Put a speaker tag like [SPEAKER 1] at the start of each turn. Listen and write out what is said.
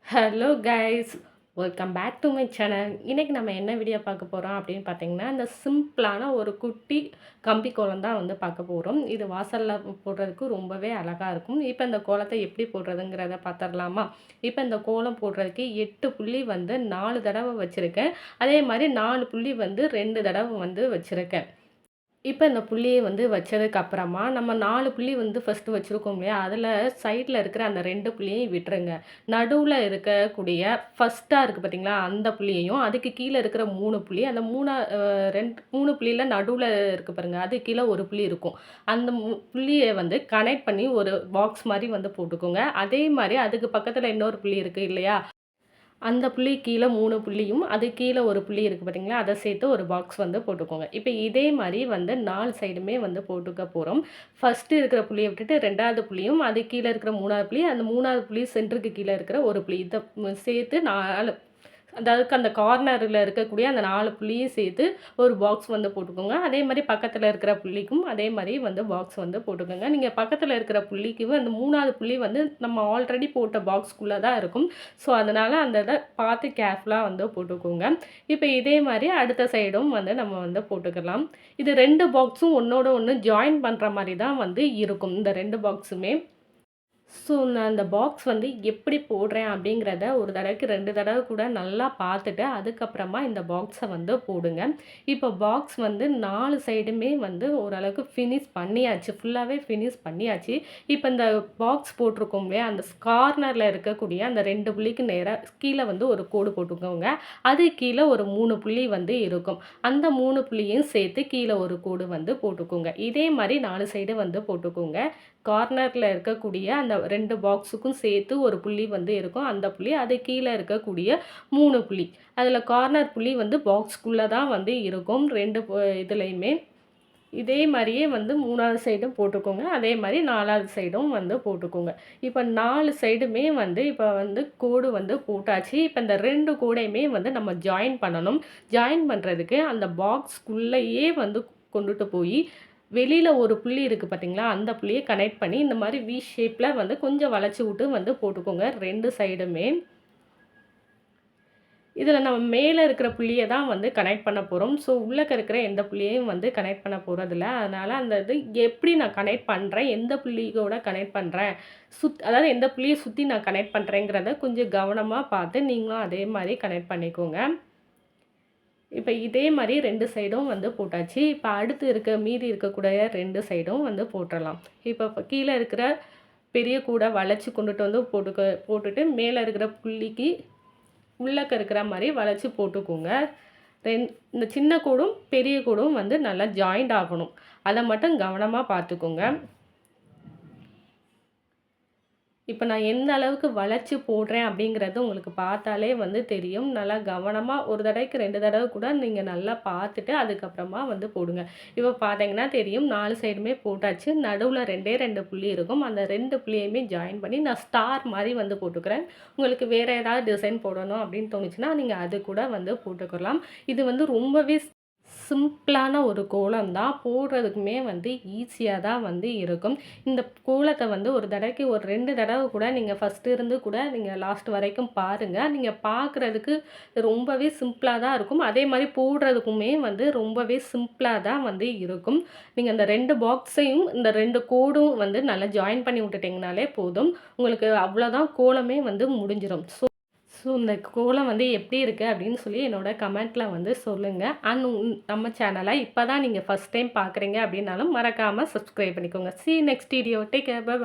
[SPEAKER 1] Hello guys, welcome back to my channel. இன்றைக்கி நம்ம என்ன வீடியோ பார்க்க போகிறோம் அப்படின்னு பார்த்தீங்கன்னா, இந்த சிம்பிளான ஒரு குட்டி கம்பி கோலம் தான் வந்து பார்க்க போகிறோம். இது வாசலில் போடுறதுக்கு ரொம்பவே அழகாக இருக்கும். இப்போ இந்த கோலத்தை எப்படி போடுறதுங்கிறத பார்த்துடலாமா? இப்போ இந்த கோலம் போடுறதுக்கு 8 புள்ளி வந்து 4 தடவை வச்சுருக்கேன். அதே மாதிரி 4 புள்ளி வந்து 2 தடவை வந்து வச்சுருக்கேன். இப்போ இந்த புள்ளிய வந்து வச்சதுக்கப்புறமா, நம்ம 4 புள்ளி வந்து ஃபர்ஸ்ட்டு வச்சுருக்கோம் இல்லையா? அதில சைட்ல இருக்கிற அந்த 2 புள்ளியையும் விட்டுருங்க. நடுவுல இருக்கக்கூடிய ஃபர்ஸ்ட்டா இருக்கு பார்த்தீங்களா? அந்த புள்ளியையும், அதுக்கு கீழ இருக்கிற 3 புள்ளி, அந்த 3 புள்ளியில நடுவுல இருக்கு பாருங்க, அது கீழ 1 புள்ளி இருக்கும். அந்த புள்ளிய வந்து கனெக்ட் பண்ணி ஒரு பாக்ஸ் மாரி வந்து போட்டுக்கோங்க. அதே மாரி அதுக்கு பக்கத்தில இன்னொரு புள்ளி இருக்கு இல்லையா? அந்த புள்ளி கீழ 3 புள்ளியும், அது கீழ 1 புள்ளி இருக்கு பார்த்தீங்களா? அத சேர்த்து ஒரு பாக்ஸ் வந்து போட்டுக்கோங்க. இப்ப இதே மாரி வந்து 4 சைடுமே வந்து போட்டுக்க போறோம். ஃபர்ஸ்ட்டு இருக்கிற புள்ளிய விட்டுட்டு 2வது புள்ளியும், அது கீழ இருக்கிற 3வது புள்ளி, அந்த 3வது புள்ளி சென்டருக்கு கீழ இருக்கிற 1 புள்ளி. இத சேர்த்து 4 அதாவது அந்த கார்னர்ல இருக்கக்கூடிய அந்த 4 புள்ளியும் சேர்த்து ஒரு பாக்ஸ் வந்து போட்டுக்கோங்க. அதே மாரி பக்கத்துல இருக்கிற புள்ளிக்கும் அதே மாரி வந்து பாக்ஸ் வந்து போட்டுக்கோங்க. நீங்க பக்கத்துல இருக்கிற புள்ளிக்கு அந்த 3வது புள்ளி வந்து நம்ம ஆல்ரெடி போட்ட பாக்ஸ்க்குள்ள தான் இருக்கும். ஸோ, அதனால அந்த இத பார்த்து கேர்ஃபுல்லா வந்து போட்டுக்கோங்க. இப்ப இதே மாரி அடுத்த சைடும் வந்து நம்ம வந்து போட்டுக்கலாம். இது 2 பாக்ஸும் ஒண்ணோட ஒண்ணு ஜாயின் பண்ற மாரி தான் வந்து இருக்கும். இந்த 2 பாக்ஸுமே. ஸோ, நான் அந்த பாக்ஸ் வந்து எப்படி போடுறேன் அப்படிங்கிறத ஒரு தடவைக்கு 2 தடவ கூட நல்லா பார்த்துட்டு, அதுக்கப்புறமா இந்த பாக்ஸ வந்து போடுங்க. இப்போ பாக்ஸ் வந்து 4 சைடுமே வந்து ஓரளவுக்கு ஃபினிஷ் பண்ணியாச்சு. ஃபுல்லாவே ஃபினிஷ் பண்ணியாச்சு. இப்போ இந்த பாக்ஸ் போட்டிருக்கோம் இல்லையா? அந்த கார்னர்ல இருக்கக்கூடிய அந்த 2 புள்ளிக்கு நேரா கீழ வந்து ஒரு கோடு போட்டுக்கோங்க. அது கீழ ஒரு 3 புள்ளி வந்து இருக்கும். அந்த 3 புள்ளியும் சேர்த்து கீழ ஒரு கோடு வந்து போட்டுக்கோங்க. இதே மாரி 4 சைடு வந்து போட்டுக்கோங்க. கார்னர்ல இருக்கக்கூடிய அந்த 2 பாக்ஸுக்கும் சேர்த்து ஒரு புள்ளி வந்து இருக்கும். அந்த புள்ளி அது கீழ இருக்கக்கூடிய 3 புள்ளி. அதில கார்னர் புள்ளி வந்து பாக்ஸ்க்குள்ள தான் வந்து இருக்கும் 2 இதுலயுமே. இதே மாரியே வந்து 3வது சைடும் போட்டுக்கோங்க. அதே மாரி 4வது சைடும் வந்து போட்டுக்கோங்க. இப்ப 4 சைடுமே வந்து இப்ப வந்து கோடு வந்து போட்டாச்சு. இப்ப இந்த 2 கோடையுமே வந்து நம்ம ஜாயின் பண்ணணும். ஜாயின் பண்றதுக்கு அந்த பாக்ஸ்க்குள்ளயே வந்து கொண்டுட்டு போயி வெளியில ஒரு புள்ளி இருக்கு பார்த்தீங்களா? அந்த புள்ளிய கனெக்ட் பண்ணி இந்த மாரி வி ஷேப்ல வந்து கொஞ்சம் வளைச்சு விட்டு வந்து போட்டுக்கோங்க 2 சைடுமே. இதில நம்ம மேல இருக்கிற புள்ளிய தான் வந்து கனெக்ட் பண்ண போறோம். ஸோ, உள்ளக்க இருக்கிற எந்த புள்ளியையும் வந்து கனெக்ட் பண்ண போறதில்ல. அதனால அந்த இது எப்படி நான் கனெக்ட் பண்றேன், எந்த புள்ளியோட கனெக்ட் பண்றேன், அதாவது எந்த புள்ளிய சுத்தி நான் கனெக்ட் பண்றேங்கிறத கொஞ்சம் கவனமா பார்த்து நீங்களும் அதே மாரி கனெக்ட் பண்ணிக்கோங்க. இப்ப இதே மாரி 2 சைடும் வந்து போட்டாச்சு. இப்ப அடுத்து மீதி இருக்கக்கூடிய 2 சைடும் வந்து போட்டுறலாம். இப்ப கீழ இருக்கிற பெரிய கூட வளைச்சு கொண்டுட்டு வந்து போட்டுட்டு மேல இருக்கிற புள்ளிக்கு உள்ளக்க இருக்கிற மாரி வளைச்சு போட்டுக்கோங்க. இந்த சின்ன கோடும், பெரிய கோடும் வந்து நல்லா ஜாயிண்ட் ஆகணும். அத மட்டும் கவனமா பார்த்துக்கோங்க. இப்ப நான் எந்த அளவுக்கு வளைச்சு போடுறேன் அப்படிங்கிறது உங்களுக்கு பார்த்தாலே வந்து தெரியும். நல்லா கவனமா ஒரு தடவைக்கு 2 தடவ கூட நீங்க நல்லா பார்த்துட்டு, அதுக்கப்புறமா வந்து போடுங்க. இப்ப பார்த்தீங்கன்னா தெரியும் 4 சைடுமே போட்டாச்சு. நடுவுல 2டே 2 புள்ளி இருக்கும். அந்த 2 புள்ளியுமே ஜாயின் பண்ணி நான் ஸ்டார் மாரி வந்து போட்டுக்கிறேன். உங்களுக்கு வேற ஏதாவது டிசைன் போடணும் அப்படின்னு தோணுச்சுன்னா, நீங்க அது கூட வந்து போட்டுக்கலாம். இது வந்து ரொம்பவே சிம்பிளான ஒரு கோலம் தான். போடுறதுக்குமே வந்து ஈஸியா தான் வந்து இருக்கும். இந்த கோலத்த வந்து ஒரு தடவைக்கு ஒரு 2 தடவ கூட நீங்க ஃபர்ஸ்ட்டு இருந்து கூட நீங்க லாஸ்ட் வரைக்கும் பாருங்க. நீங்க பார்க்குறதுக்கு ரொம்பவே சிம்பிளா தான் இருக்கும். அதே மாரி போடுறதுக்குமே வந்து ரொம்பவே சிம்பிளா தான் வந்து இருக்கும். நீங்க அந்த 2 பாக்ஸையும் இந்த 2 கோடும் வந்து நல்லா ஜாயின் பண்ணி விட்டுட்டீங்கனாலே போதும். உங்களுக்கு அவ்வளோதான் கோலமே வந்து முடிஞ்சிரும். ஸோ, இந்த கோலம் வந்து எப்படி இருக்கு அப்படின்னு சொல்லி என்னோட கமெண்ட்ல வந்து சொல்லுங்க. அண்ட் நம்ம சேனலை இப்போ தான் நீங்க ஃபர்ஸ்ட் டைம் பார்க்குறீங்க அப்படின்னாலும் மறக்காம சப்ஸ்கிரைப் பண்ணிக்கோங்க. See next video. Take care. By.